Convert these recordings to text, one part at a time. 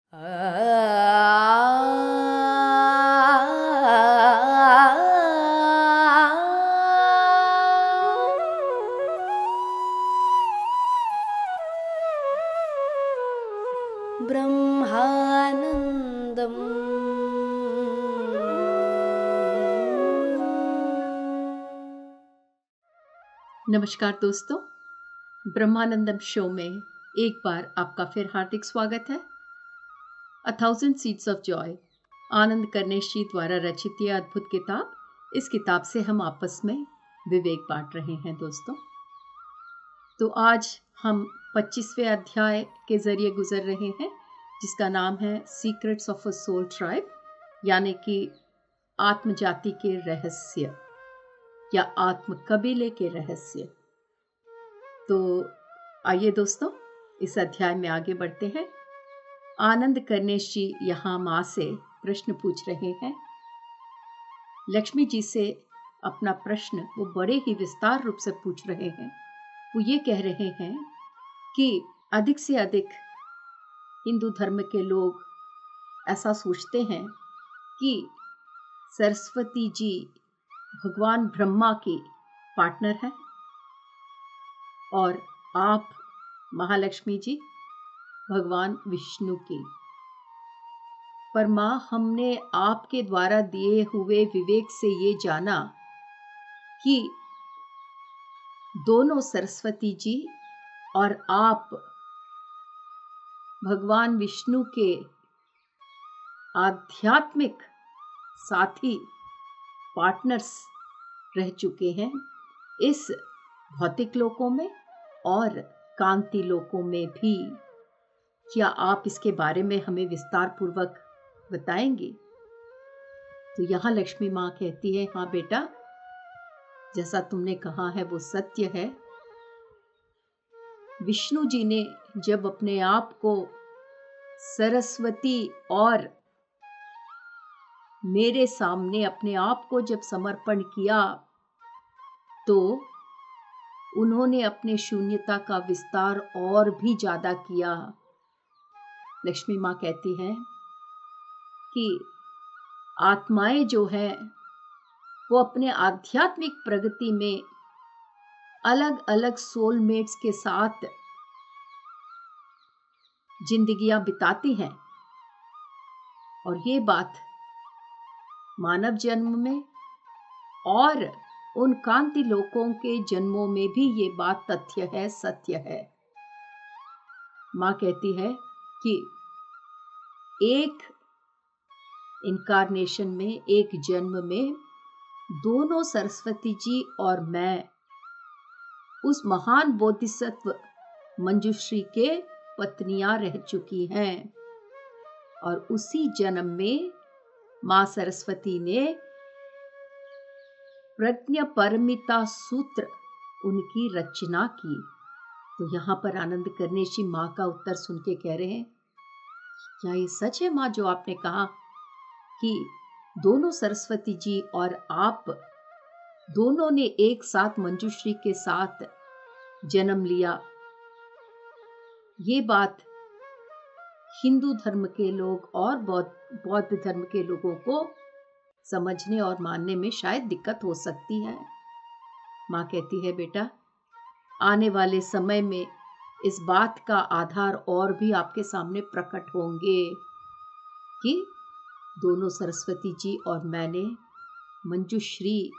ब्रह्मानन्दम् नमस्कार दोस्तों, ब्रह्मानंदम शो में एक बार आपका फिर हार्दिक स्वागत है। A thousand seeds of joy, Anand Karneshi द्वारा रचित यह अद्भुत किताब। इस किताब से हम आपस में विवेक बांट रहे हैं दोस्तों। तो आज हम 25वें अध्याय के जरिए गुजर रहे हैं, जिसका नाम है secrets of a soul tribe, यानी कि आत्म जाति के रहस्य या आत्म कबीले के रहस्य। तो आइए दोस्तों, इस अध्याय में आगे बढ़ते हैं। आनंद कर्णेश जी यहाँ माँ से प्रश्न पूछ रहे हैं। लक्ष्मी जी से अपना प्रश्न वो बड़े ही विस्तार रूप से पूछ रहे हैं। वो ये कह रहे हैं कि अधिक से अधिक हिंदू धर्म के लोग ऐसा सोचते हैं कि सरस्वती जी भगवान ब्रह्मा की पार्टनर हैं और आप महालक्ष्मी जी भगवान विष्णु की। पर माँ, हमने आपके द्वारा दिए हुए विवेक से ये जाना कि दोनों सरस्वती जी और आप भगवान विष्णु के आध्यात्मिक साथी, पार्टनर्स रह चुके हैं इस भौतिक लोकों में और कांति लोकों में भी। क्या आप इसके बारे में हमें विस्तार पूर्वक बताएंगे? तो यहाँ लक्ष्मी माँ कहती है, हाँ बेटा, जैसा तुमने कहा है वो सत्य है। विष्णु जी ने जब अपने आप को सरस्वती और मेरे सामने अपने आप को जब समर्पण किया, तो उन्होंने अपने शून्यता का विस्तार और भी ज्यादा किया। लक्ष्मी माँ कहती हैं कि आत्माएं जो है वो अपने आध्यात्मिक प्रगति में अलग अलग सोलमेट्स के साथ जिंदगियां बिताती हैं, और ये बात मानव जन्म में और उन कांति लोकों के जन्मों में भी ये बात तथ्य है, सत्य है। माँ कहती है कि एक इनकारनेशन में, एक जन्म में, दोनों सरस्वती जी और मैं उस महान बोधिसत्व मंजुश्री के पत्नियां रह चुकी हैं, और उसी जन्म में मां सरस्वती ने प्रज्ञा परमिता सूत्र उनकी रचना की। तो यहाँ पर आनंद कर्णेशी माँ का उत्तर सुन के कह रहे हैं, क्या ये सच है माँ जो आपने कहा कि दोनों सरस्वती जी और आप दोनों ने एक साथ मंजुश्री के साथ जन्म लिया? ये बात हिंदू धर्म के लोग और बौद्ध धर्म के लोगों को समझने और मानने में शायद दिक्कत हो सकती है। माँ कहती है, बेटा, आने वाले समय में इस बात का आधार और भी आपके सामने प्रकट होंगे कि दोनों सरस्वती जी और मैंने मंजुश्री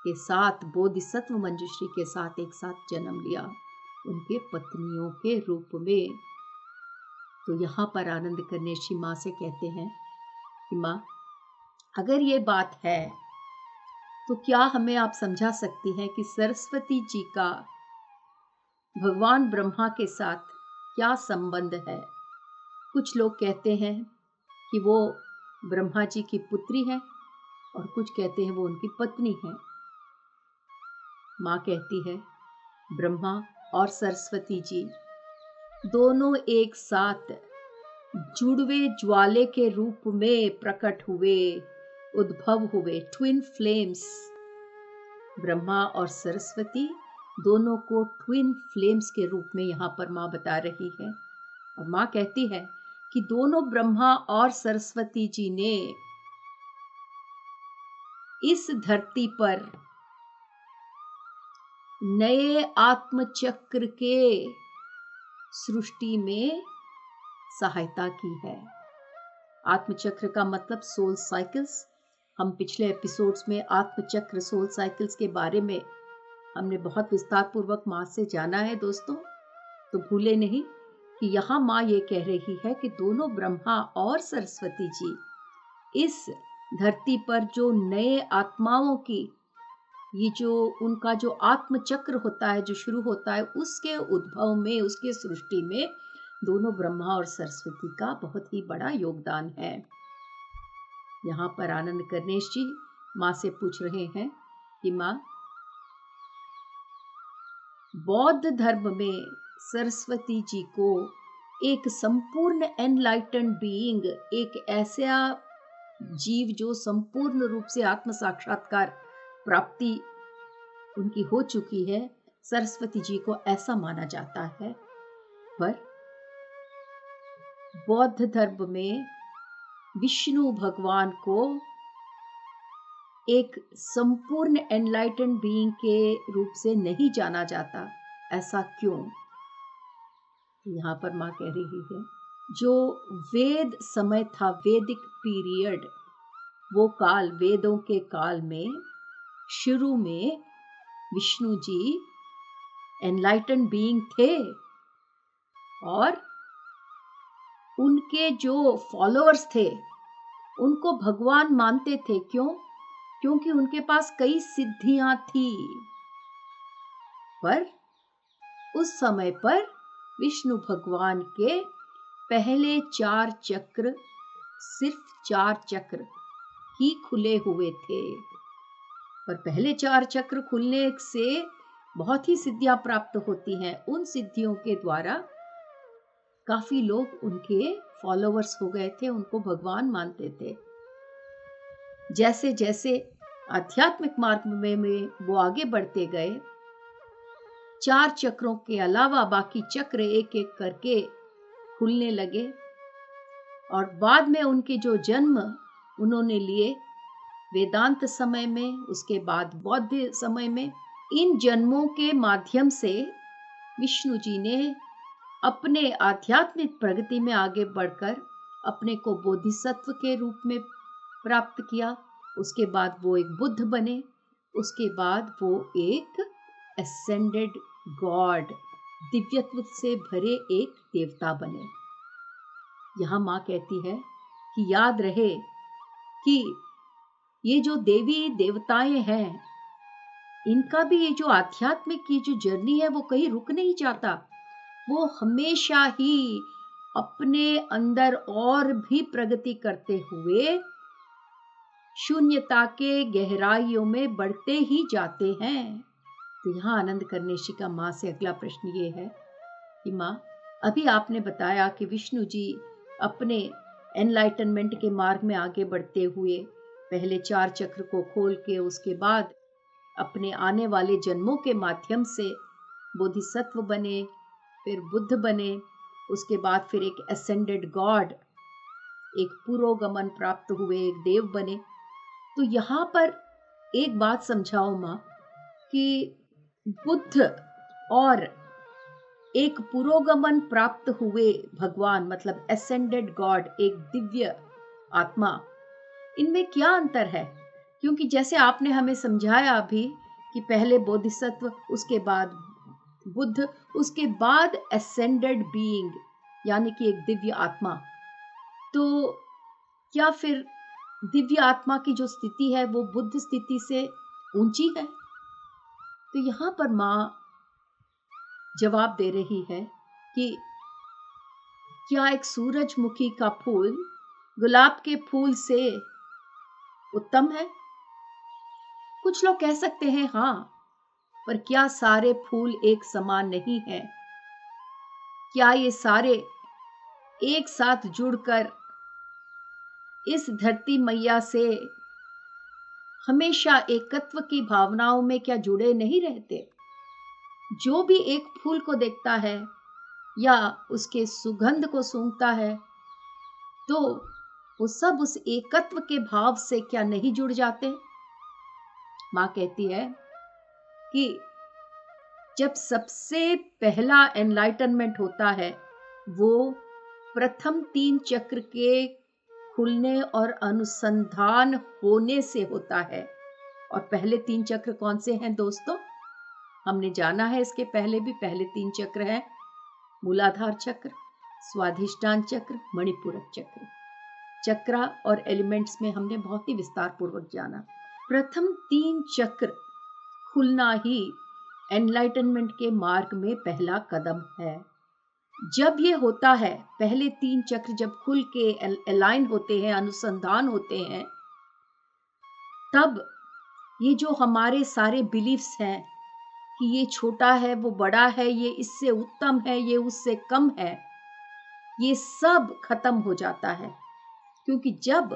के साथ, बोधिसत्व मंजुश्री के साथ एक साथ जन्म लिया, उनके पत्नियों के रूप में। तो यहाँ पर आनंद कर्णेशी माँ से कहते हैं कि माँ, अगर ये बात है तो क्या हमें आप समझा सकती हैं कि सरस्वती जी का भगवान ब्रह्मा के साथ क्या संबंध है? कुछ लोग कहते हैं कि वो ब्रह्मा जी की पुत्री है, और कुछ कहते हैं वो उनकी पत्नी है। माँ कहती है, ब्रह्मा और सरस्वती जी दोनों एक साथ जुड़वे ज्वाले के रूप में प्रकट हुए, उद्भव हुए, ट्विन फ्लेम्स। ब्रह्मा और सरस्वती दोनों को ट्विन फ्लेम्स के रूप में यहाँ पर माँ बता रही है। और माँ कहती है कि दोनों ब्रह्मा और सरस्वती जी ने इस धरती पर नए आत्मचक्र के सृष्टि में सहायता की है। आत्मचक्र का मतलब सोल साइकिल्स। हम पिछले एपिसोड्स में आत्मचक्र सोल साइकिल्स के बारे में हमने बहुत विस्तार पूर्वक माँ से जाना है दोस्तों, तो भूले नहीं कि यहाँ माँ ये कह रही है कि दोनों ब्रह्मा और सरस्वती जी इस धरती पर जो नए आत्माओं की ये जो उनका जो आत्मचक्र होता है, जो शुरू होता है, उसके उद्भव में, उसके सृष्टि में दोनों ब्रह्मा और सरस्वती का बहुत ही बड़ा योगदान है। यहाँ पर आनंद कर्णेश जी माँ से पूछ रहे हैं कि माँ, बौद्ध धर्म में सरस्वती जी को एक संपूर्ण एनलाइटेंड बीइंग, एक ऐसा जीव जो संपूर्ण रूप से आत्म साक्षात्कार प्राप्ति उनकी हो चुकी है, सरस्वती जी को ऐसा माना जाता है। पर बौद्ध धर्म में विष्णु भगवान को एक संपूर्ण एनलाइटेंड बीइंग के रूप से नहीं जाना जाता। ऐसा क्यों? यहाँ पर माँ कह रही है, जो वेद समय था, वैदिक पीरियड, वो काल, वेदों के काल में शुरू में विष्णु जी एनलाइटेंड बीइंग थे और उनके जो फॉलोअर्स थे उनको भगवान मानते थे। क्यों? क्योंकि उनके पास कई सिद्धियां थी। पर उस समय पर विष्णु भगवान के पहले 4 चक्र, सिर्फ 4 चक्र ही खुले हुए थे। पर पहले 4 चक्र खुलने से बहुत ही सिद्धियां प्राप्त होती हैं। उन सिद्धियों के द्वारा काफी लोग उनके फॉलोअर्स हो गए थे, उनको भगवान मानते थे। जैसे जैसे आध्यात्मिक मार्ग में वो आगे बढ़ते गए, 4 चक्रों के अलावा बाकी चक्र एक एक करके खुलने लगे और बाद में उनके जो जन्म उन्होंने लिए वेदांत समय में, उसके बाद बौद्ध समय में, इन जन्मों के माध्यम से विष्णु जी ने अपने आध्यात्मिक प्रगति में आगे बढ़कर अपने को बोधिसत्व के रूप में प्राप्त किया। उसके बाद वो एक बुद्ध बने, उसके बाद वो एक असेंडेड गॉड, दिव्यत्व से भरे एक देवता बने। यहाँ माँ कहती है कि याद रहे कि ये जो देवी देवताएं हैं, इनका भी ये जो आध्यात्मिक की जो जर्नी है वो कहीं रुक नहीं जाता। वो हमेशा ही अपने अंदर और भी प्रगति करते हुए शून्यता के गहराइयों में बढ़ते ही जाते हैं। तो यहाँ आनंद कर्णेशी का माँ से अगला प्रश्न ये है कि माँ, अभी आपने बताया कि विष्णु जी अपने एनलाइटनमेंट के मार्ग में आगे बढ़ते हुए पहले 4 चक्र को खोल के उसके बाद अपने आने वाले जन्मों के माध्यम से बोधिसत्व बने, फिर बुद्ध बने, उसके बाद फिर एक असेंडेड गॉड, एक पुरोगमन प्राप्त हुए, एक देव बने। तो यहाँ पर एक बात समझाओ माँ कि बुद्ध और एक पुरोगमन प्राप्त हुए भगवान, मतलब असेंडेड गॉड, एक दिव्य आत्मा, इनमें क्या अंतर है? क्योंकि जैसे आपने हमें समझाया अभी कि पहले बोधिसत्व, उसके बाद बुद्ध, उसके बाद असेंडेड बीइंग, यानी कि एक दिव्य आत्मा। तो क्या फिर दिव्य आत्मा की जो स्थिति है वो बुद्ध स्थिति से ऊंची है? तो यहाँ पर माँ जवाब दे रही है कि क्या एक सूरजमुखी का फूल गुलाब के फूल से उत्तम है? कुछ लोग कह सकते हैं हाँ, पर क्या सारे फूल एक समान नहीं हैं? क्या ये सारे एक साथ जुड़कर इस धरती मैया से हमेशा एकत्व की भावनाओं में क्या जुड़े नहीं रहते? जो भी एक फूल को देखता है या उसके सुगंध को सूंघता है, तो वो सब उस एकत्व के भाव से क्या नहीं जुड़ जाते? माँ कहती है कि जब सबसे पहला एनलाइटनमेंट होता है वो प्रथम 3 चक्र के खुलने और अनुसंधान होने से होता है। और पहले 3 चक्र कौन से हैं दोस्तों? हमने जाना है इसके पहले भी। पहले 3 चक्र हैं मूलाधार चक्र, स्वाधिष्ठान चक्र, मणिपूरक चक्र। चक्र और एलिमेंट्स में हमने बहुत ही विस्तार पूर्वक जाना। प्रथम 3 चक्र खुलना ही एनलाइटनमेंट के मार्ग में पहला कदम है। जब ये होता है, पहले 3 चक्र जब खुल के अलाइन होते हैं, अनुसंधान होते हैं, तब ये जो हमारे सारे बिलीफ्स हैं कि ये छोटा है, वो बड़ा है, ये इससे उत्तम है, ये उससे कम है, ये सब खत्म हो जाता है। क्योंकि जब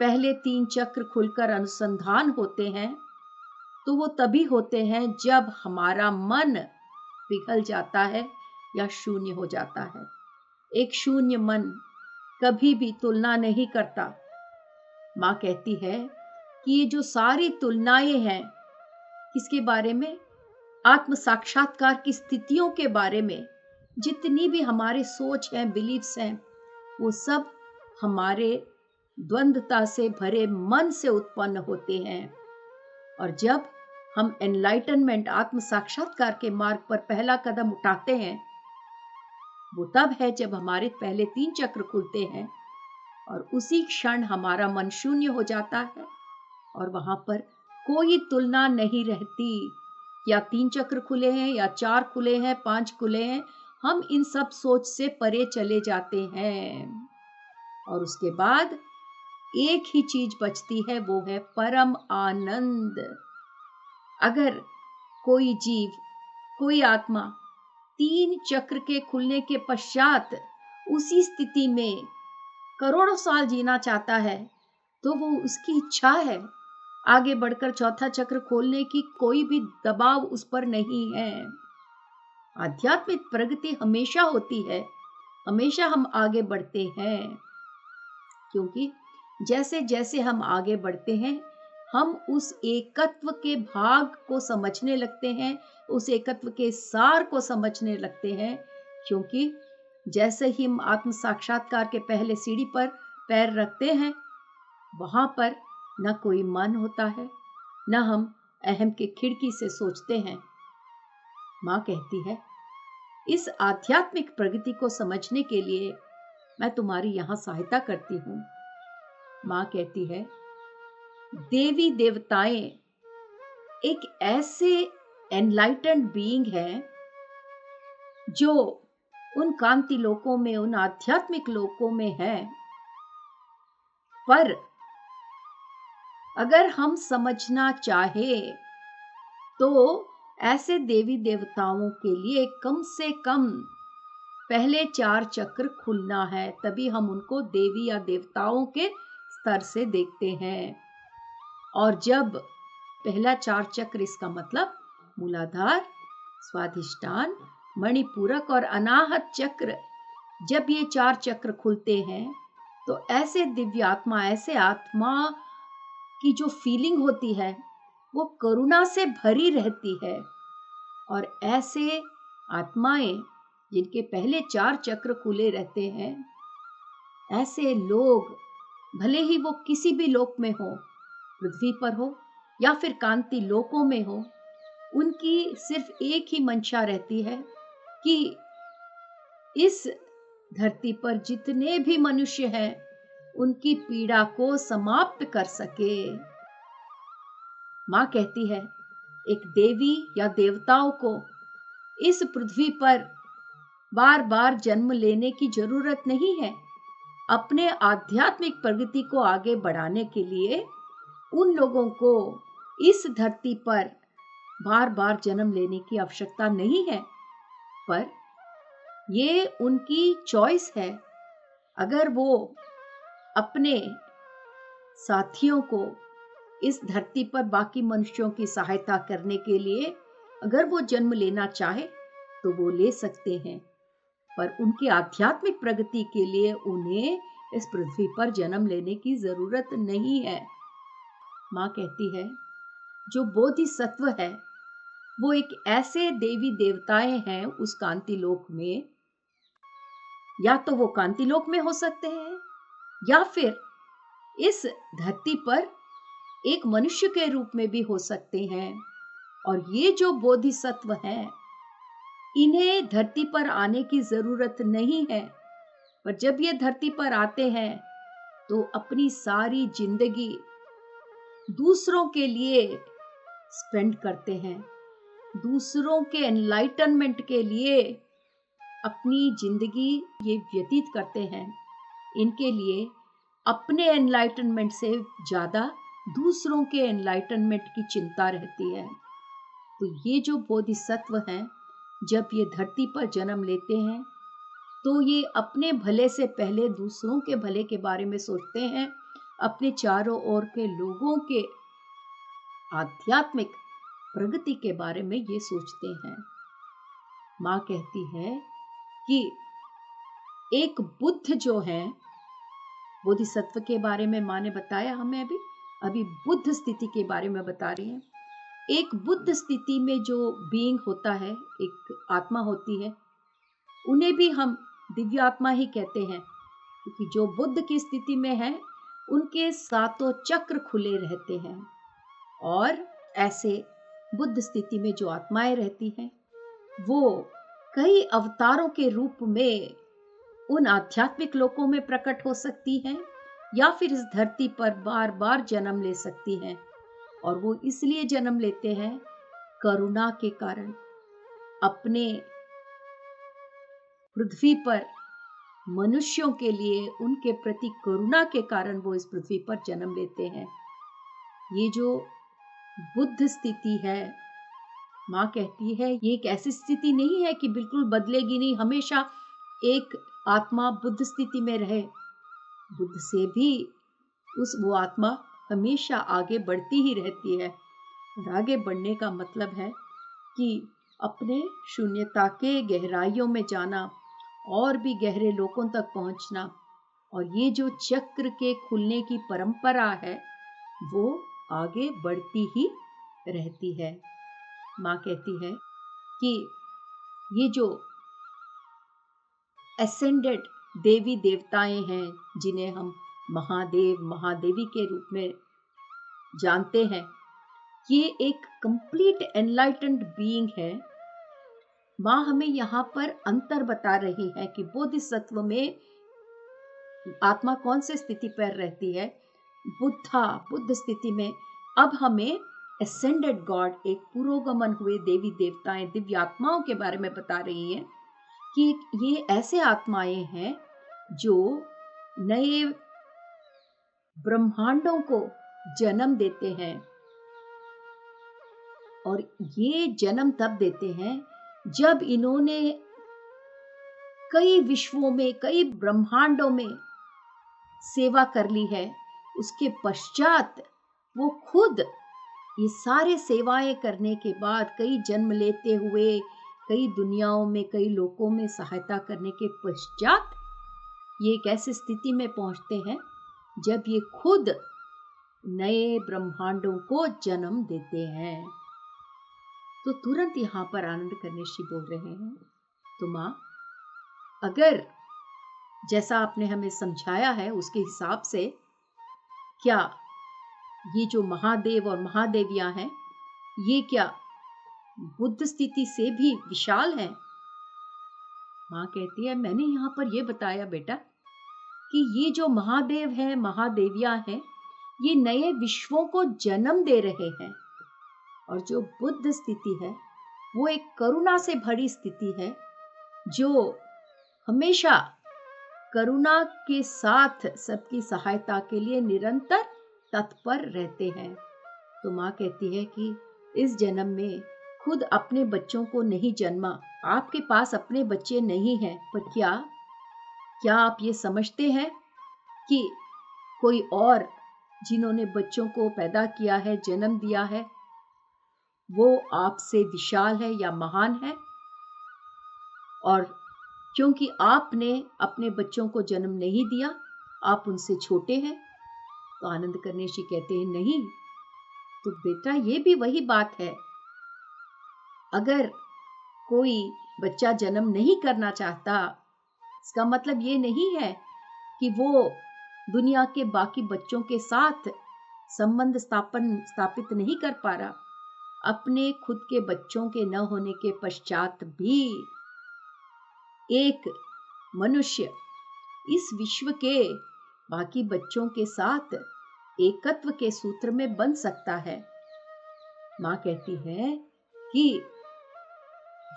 पहले 3 चक्र खुलकर अनुसंधान होते हैं तो वो तभी होते हैं जब हमारा मन पिघल जाता है या शून्य हो जाता है। एक शून्य मन कभी भी तुलना नहीं करता। माँ कहती है कि ये जो सारी तुलनाएं हैं, किसके बारे में? आत्म साक्षात्कार की स्थितियों के बारे में। जितनी भी हमारे सोच हैं, बिलीफ्स हैं, वो सब हमारे द्वंद्वता से भरे मन से उत्पन्न होते हैं। और जब हम एनलाइटनमेंट, आत्म साक्षात्कार के मार्ग पर पहला कदम उठाते हैं, वो तब है जब हमारे पहले 3 चक्र खुलते हैं और उसी क्षण हमारा मन शून्य हो जाता है और वहां पर कोई तुलना नहीं रहती। या 3 चक्र खुले हैं या 4 खुले हैं, 5 खुले हैं, हम इन सब सोच से परे चले जाते हैं। और उसके बाद एक ही चीज बचती है, वो है परम आनंद। अगर कोई जीव, कोई आत्मा 3 चक्र के खुलने के पश्चात उसी स्थिति में करोड़ों साल जीना चाहता है तो वो उसकी इच्छा है। आगे बढ़कर चौथा चक्र खोलने की कोई भी दबाव उस पर नहीं है। आध्यात्मिक प्रगति हमेशा होती है, हमेशा हम आगे बढ़ते हैं, क्योंकि जैसे जैसे हम आगे बढ़ते हैं हम उस एकत्व के भाग को समझने लगते हैं, उस एकत्व के सार को समझने लगते हैं। क्योंकि जैसे ही हम आत्म साक्षात्कार के पहले सीढ़ी पर पैर रखते हैं, वहां पर न कोई मन होता है, न हम अहम के खिड़की से सोचते हैं। माँ कहती है इस आध्यात्मिक प्रगति को समझने के लिए मैं तुम्हारी यहां सहायता करती हूँ। माँ कहती है देवी देवताएं एक ऐसे एनलाइटेंड बीइंग हैं जो उन कांति लोकों में, उन आध्यात्मिक लोकों में है। पर अगर हम समझना चाहे तो ऐसे देवी देवताओं के लिए कम से कम पहले 4 चक्र खुलना है, तभी हम उनको देवी या देवताओं के स्तर से देखते हैं। और जब पहला 4 चक्र, इसका मतलब मूलाधार, स्वाधिष्ठान, मणिपूरक और अनाहत चक्र, जब ये 4 चक्र खुलते हैं तो ऐसे दिव्य आत्मा, ऐसे आत्मा की जो फीलिंग होती है वो करुणा से भरी रहती है। और ऐसे आत्माएं जिनके पहले 4 चक्र खुले रहते हैं, ऐसे लोग भले ही वो किसी भी लोक में हो, पृथ्वी पर हो या फिर कांति लोकों में हो, उनकी सिर्फ एक ही मंशा रहती है कि इस धरती पर जितने भी मनुष्य हैं उनकी पीड़ा को समाप्त कर सके। माँ कहती है एक देवी या देवताओं को इस पृथ्वी पर बार बार जन्म लेने की जरूरत नहीं है। अपने आध्यात्मिक प्रगति को आगे बढ़ाने के लिए उन लोगों को इस धरती पर बार बार जन्म लेने की आवश्यकता नहीं है, पर ये उनकी चॉइस है। अगर वो अपने साथियों को इस धरती पर बाकी मनुष्यों की सहायता करने के लिए अगर वो जन्म लेना चाहे तो वो ले सकते हैं, पर उनकी आध्यात्मिक प्रगति के लिए उन्हें इस पृथ्वी पर जन्म लेने की जरूरत नहीं है। माँ कहती है जो बोधिसत्व है वो एक ऐसे देवी देवताएं हैं उस कांति लोक में, या तो वो कांति लोक में हो सकते हैं या फिर इस धरती पर एक मनुष्य के रूप में भी हो सकते हैं। और ये जो बोधिसत्व हैं इन्हें धरती पर आने की जरूरत नहीं है, पर जब ये धरती पर आते हैं तो अपनी सारी जिंदगी दूसरों के लिए स्पेंड करते हैं, दूसरों के एनलाइटनमेंट के लिए अपनी जिंदगी ये व्यतीत करते हैं। इनके लिए अपने एनलाइटनमेंट से ज्यादा दूसरों के एनलाइटनमेंट की चिंता रहती है। तो ये जो बोधिसत्व हैं जब ये धरती पर जन्म लेते हैं तो ये अपने भले से पहले दूसरों के भले के बारे में सोचते हैं, अपने चारों ओर के लोगों के आध्यात्मिक प्रगति के बारे में ये सोचते हैं। माँ कहती है कि एक बुद्ध जो है, बोधिसत्व के बारे में माँ ने बताया हमें, अभी बुद्ध स्थिति के बारे में बता रही हैं। एक बुद्ध स्थिति में जो बीइंग होता है, एक आत्मा होती है, उन्हें भी हम दिव्य आत्मा ही कहते हैं, क्योंकि जो बुद्ध की स्थिति में है उनके सातों चक्र खुले रहते हैं। और ऐसे बुद्ध स्थिति में जो आत्माएं रहती हैं वो कई अवतारों के रूप में उन आध्यात्मिक लोकों में प्रकट हो सकती हैं या फिर इस धरती पर बार बार जन्म ले सकती हैं। और वो इसलिए जन्म लेते हैं करुणा के कारण, अपने पृथ्वी पर मनुष्यों के लिए उनके प्रति करुणा के कारण वो इस पृथ्वी पर जन्म लेते हैं। ये जो बुद्ध स्थिति है, माँ कहती है ये एक ऐसी स्थिति नहीं है कि बिल्कुल बदलेगी नहीं, हमेशा एक आत्मा बुद्ध स्थिति में रहे। बुद्ध से भी वो आत्मा हमेशा आगे बढ़ती ही रहती है। और आगे बढ़ने का मतलब है कि अपने शून्यता के गहराइयों में जाना और भी गहरे लोकों तक पहुंचना। और ये जो चक्र के खुलने की परंपरा है वो आगे बढ़ती ही रहती है। माँ कहती है कि ये जो एसेंडेड देवी देवताएं हैं जिन्हें हम महादेव महादेवी के रूप में जानते हैं, ये एक कंप्लीट एनलाइटेंड बीइंग है। माँ हमें यहाँ पर अंतर बता रही है कि बोधिसत्व में आत्मा कौन से स्थिति पर रहती है, बुद्ध स्थिति में। अब हमें एसेंडेड गॉड, एक पुरोगमन हुए देवी देवताएं, दिव्य आत्माओं के बारे में बता रही हैं कि ये ऐसे आत्माएं हैं जो नए ब्रह्मांडों को जन्म देते हैं। और ये जन्म तब देते हैं जब इन्होंने कई विश्वों में, कई ब्रह्मांडों में सेवा कर ली है। उसके पश्चात वो खुद ये सारे सेवाएं करने के बाद, कई जन्म लेते हुए, कई दुनियाओं में, कई लोकों में सहायता करने के पश्चात ये एक ऐसी स्थिति में पहुंचते हैं जब ये खुद नए ब्रह्मांडों को जन्म देते हैं। तो तुरंत यहाँ पर आनंद कनिष्ठ बोल रहे हैं, तो माँ अगर जैसा आपने हमें समझाया है उसके हिसाब से क्या ये जो महादेव और महादेवियां हैं ये क्या बुद्ध स्थिति से भी विशाल हैं? माँ कहती है मैंने यहाँ पर ये बताया बेटा कि ये जो महादेव हैं, महादेवियां हैं, ये नए विश्वों को जन्म दे रहे हैं। और जो बुद्ध स्थिति है वो एक करुणा से भरी स्थिति है जो हमेशा करुणा के साथ सबकी सहायता के लिए निरंतर तत्पर रहते हैं। तो माँ कहती है कि इस जन्म में खुद अपने बच्चों को नहीं जन्मा, आपके पास अपने बच्चे नहीं हैं, पर क्या आप ये समझते हैं कि कोई और जिन्होंने बच्चों को पैदा किया है, जन्म दिया है, वो आपसे विशाल है या महान है? और क्योंकि आपने अपने बच्चों को जन्म नहीं दिया आप उनसे छोटे हैं। तो आनंद कर्णेशी कहते हैं नहीं, तो बेटा ये भी वही बात है। अगर कोई बच्चा जन्म नहीं करना चाहता, इसका मतलब ये नहीं है कि वो दुनिया के बाकी बच्चों के साथ संबंध स्थापित नहीं कर पा रहा। अपने खुद के बच्चों के न होने के पश्चात भी एक मनुष्य इस विश्व के बाकी बच्चों के साथ एकत्व के सूत्र में बंध सकता है। माँ कहती है कि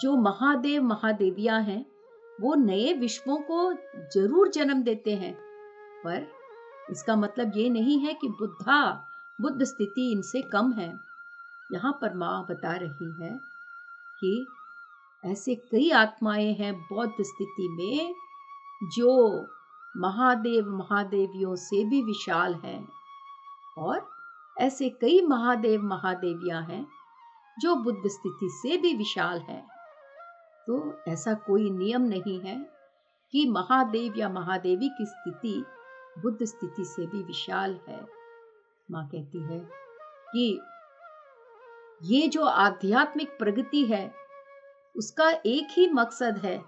जो महादेव महादेवियां हैं वो नए विश्वों को जरूर जन्म देते हैं, पर इसका मतलब ये नहीं है कि बुद्ध स्थिति इनसे कम है। यहाँ पर माँ बता रही है कि ऐसे कई आत्माएं हैं बौद्ध स्थिति में जो महादेव महादेवियों से भी विशाल हैं, और ऐसे कई महादेव महादेवियां हैं जो बुद्ध स्थिति से भी विशाल हैं। तो ऐसा कोई नियम नहीं है कि महादेव या महादेवी की स्थिति बुद्ध स्थिति से भी विशाल है। माँ कहती है कि ये जो आध्यात्मिक प्रगति है उसका एक ही मकसद है,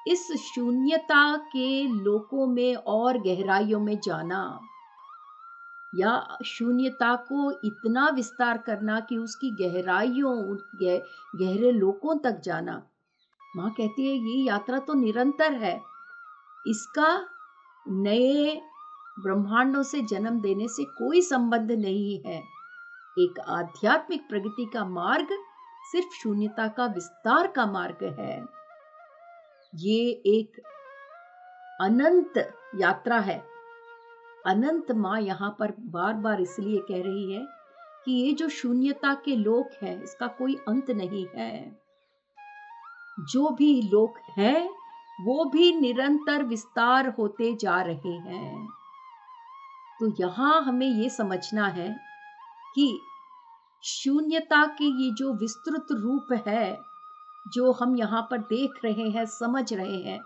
इस शून्यता के लोकों में और गहराइयों में जाना, या शून्यता को इतना विस्तार करना कि उसकी गहराइयों गहरे लोकों तक जाना। माँ कहती है ये यात्रा तो निरंतर है, इसका नए ब्रह्मांडों से जन्म देने से कोई संबंध नहीं है। एक आध्यात्मिक प्रगति का मार्ग सिर्फ शून्यता का विस्तार का मार्ग है। ये एक अनंत यात्रा है। अनंत माँ यहाँ पर बार बार इसलिए कह रही है कि ये जो शून्यता के लोक है इसका कोई अंत नहीं है। जो भी लोक हैं वो भी निरंतर विस्तार होते जा रहे हैं। तो यहाँ हमें ये समझना है कि शून्यता के ये जो विस्तृत रूप है जो हम यहाँ पर देख रहे हैं, समझ रहे हैं,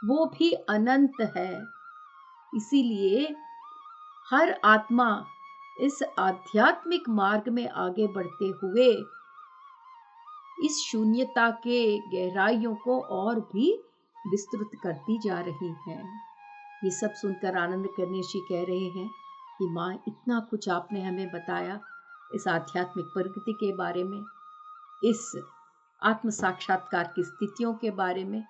वो भी अनंत है। इसीलिए हर आत्मा इस आध्यात्मिक मार्ग में आगे बढ़ते हुए इस शून्यता के गहराइयों को और भी विस्तृत करती जा रही है। ये सब सुनकर आनंद कर्णेशी कह रहे हैं कि माँ इतना कुछ आपने हमें बताया इस आध्यात्मिक प्रगति के बारे में, इस आत्म साक्षात्कार की स्थितियों के बारे में।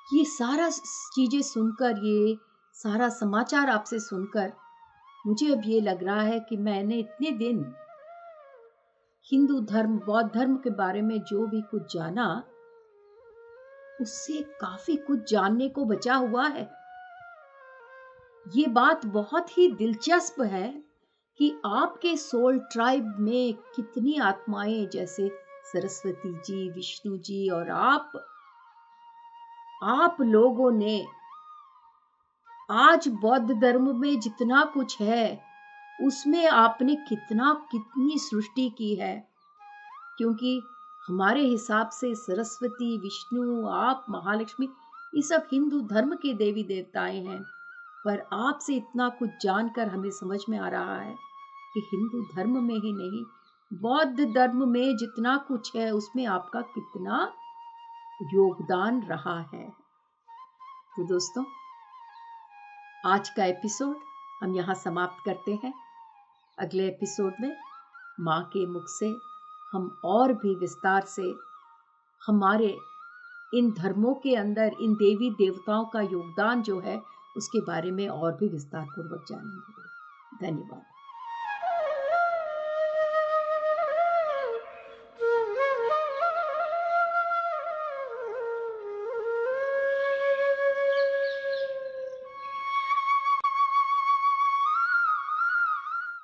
ये सारा चीजें सुनकर, ये सारा समाचार आपसे सुनकर मुझे अब ये लग रहा है कि मैंने इतने दिन हिंदू धर्म, बौद्ध धर्म के बारे में जो भी कुछ जाना उससे काफी कुछ जानने को बचा हुआ है। ये बात बहुत ही दिलचस्प है कि आपके सोल ट्राइब में कितनी आत्माएं जैसे सरस्वती जी, विष्णु जी और आप लोगों ने आज बौद्ध धर्म में जितना कुछ है उसमें आपने कितनी सृष्टि की है। क्योंकि हमारे हिसाब से सरस्वती, विष्णु, आप, महालक्ष्मी, ये सब हिंदू धर्म के देवी देवताएं हैं, पर आपसे इतना कुछ जानकर हमें समझ में आ रहा है कि हिंदू धर्म में ही नहीं, बौद्ध धर्म में जितना कुछ है उसमें आपका कितना योगदान रहा है। तो दोस्तों, आज का एपिसोड हम यहाँ समाप्त करते हैं। अगले एपिसोड में माँ के मुख से हम और भी विस्तार से हमारे इन धर्मों के अंदर इन देवी देवताओं का योगदान जो है उसके बारे में और भी विस्तार पूर्वक जानेंगे। धन्यवाद।